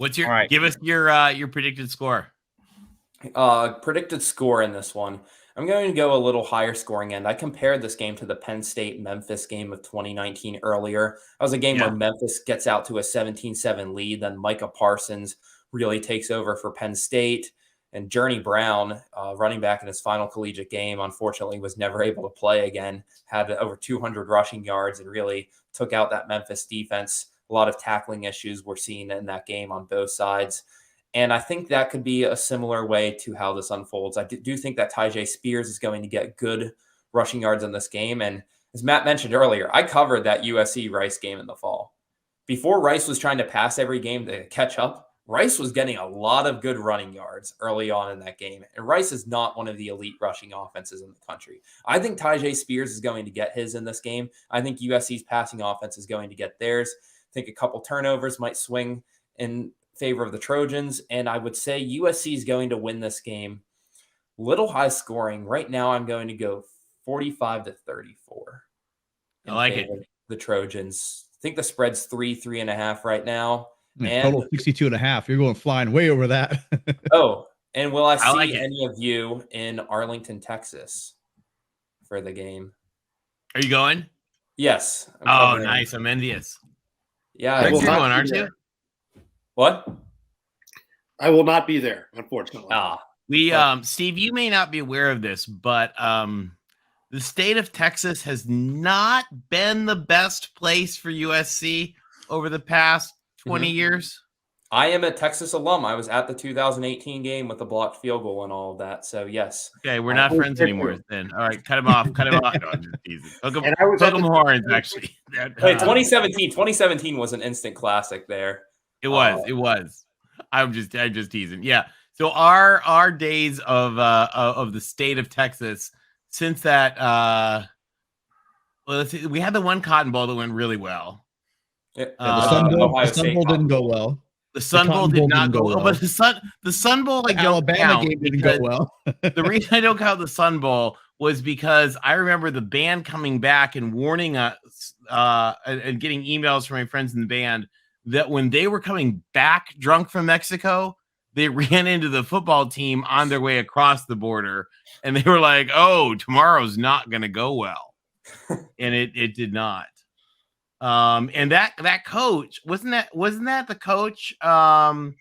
All right. Give us your predicted score? Predicted score in this one. I'm going to go a little higher scoring end. I compared this game to the Penn State-Memphis game of 2019 earlier. That was a game where Memphis gets out to a 17-7 lead. Then Micah Parsons really takes over for Penn State. And Journey Brown, running back in his final collegiate game, unfortunately was never able to play again. Had over 200 rushing yards and really took out that Memphis defense. A lot of tackling issues were seen in that game on both sides. And I think that could be a similar way to how this unfolds. I do think that Tyjae Spears is going to get good rushing yards in this game. And as Matt mentioned earlier, I covered that USC Rice game in the fall. Before Rice was trying to pass every game to catch up, Rice was getting a lot of good running yards early on in that game. And Rice is not one of the elite rushing offenses in the country. I think Tyjae Spears is going to get his in this game. I think USC's passing offense is going to get theirs. I think a couple turnovers might swing in favor of the Trojans, and I would say USC is going to win this game. Little high scoring. Right now, I'm going to go 45-34. I like it. The Trojans. I think the spread's 3.5 right now. And total 62.5. You're going flying way over that. Oh, and will I see any of you in Arlington, Texas for the game? Are you going? Yes. Oh, nice. I'm envious. Yeah. You're going, aren't you? What? I will not be there, unfortunately. Steve, you may not be aware of this, but the state of Texas has not been the best place for USC over the past 20 years. I am a Texas alum. I was at the 2018 game with the blocked field goal and all of that. So, yes. Okay, we're not friends anymore then. All right, cut him off. Cut him off. No, I'm just teasing. Hook him horns, actually. Wait, 2017 was an instant classic there. It was. I'm just teasing. Yeah. So our days of the state of Texas, since that let's see, we had the one Cotton Bowl that went really well. The Sun Bowl didn't go well. The Sun Bowl did not go well, but the Sun Bowl like Alabama game didn't go well. The reason I don't count the Sun Bowl was because I remember the band coming back and warning us and getting emails from my friends in the band that when they were coming back drunk from Mexico, they ran into the football team on their way across the border, and they were like, "Oh, tomorrow's not going to go well," and it did not. And that coach wasn't that the coach? I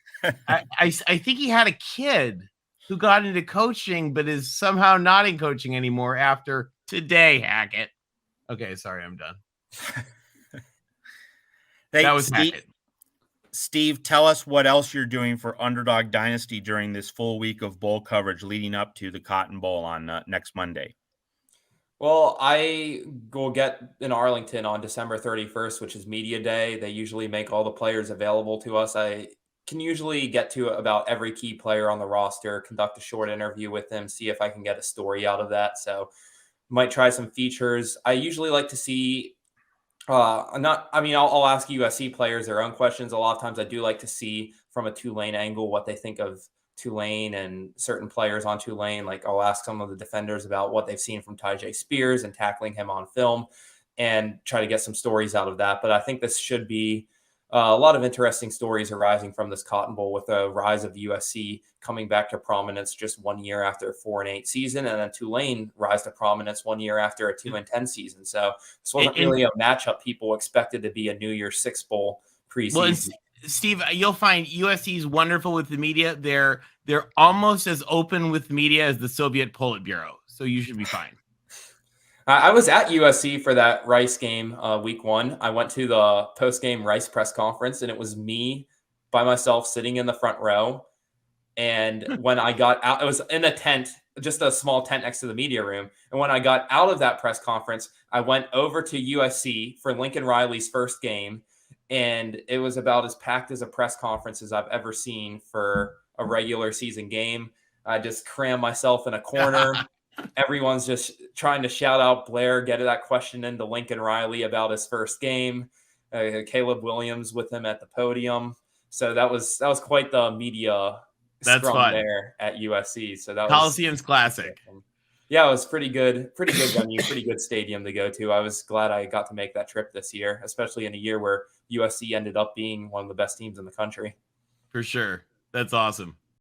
think he had a kid who got into coaching, but is somehow not in coaching anymore after today. Hackett. Okay, sorry, I'm done. That was Hackett. Steve, tell us what else you're doing for Underdog Dynasty during this full week of bowl coverage leading up to the Cotton Bowl on next Monday. Well, I will get in Arlington on December 31st, which is Media Day. They usually make all the players available to us. I can usually get to about every key player on the roster, conduct a short interview with them, see if I can get a story out of that. So might try some features. I usually like to see I'll ask USC players their own questions. A lot of times I do like to see from a Tulane angle what they think of Tulane and certain players on Tulane. Like I'll ask some of the defenders about what they've seen from Tyjae Spears and tackling him on film and try to get some stories out of that. But I think this should be a lot of interesting stories arising from this Cotton Bowl with the rise of USC coming back to prominence just 1 year after a 4-8 season. And then Tulane rise to prominence 1 year after a 2-10 season. So this wasn't really a matchup people expected to be a New Year's Six Bowl preseason. Well, Steve, you'll find USC is wonderful with the media. They're almost as open with the media as the Soviet Politburo. So you should be fine. I was at USC for that Rice game week 1. I went to the post-game Rice press conference, and it was me by myself sitting in the front row. And when I got out, it was in a tent, just a small tent next to the media room. And when I got out of that press conference, I went over to USC for Lincoln Riley's first game. And it was about as packed as a press conference as I've ever seen for a regular season game. I just crammed myself in a corner. Everyone's just trying to shout out Blair, get that question into Lincoln Riley about his first game. Caleb Williams with him at the podium. So that was quite the media scrum there at USC. So that Coliseum's classic. Yeah, it was pretty good venue, pretty good stadium to go to. I was glad I got to make that trip this year, especially in a year where USC ended up being one of the best teams in the country. For sure. That's awesome.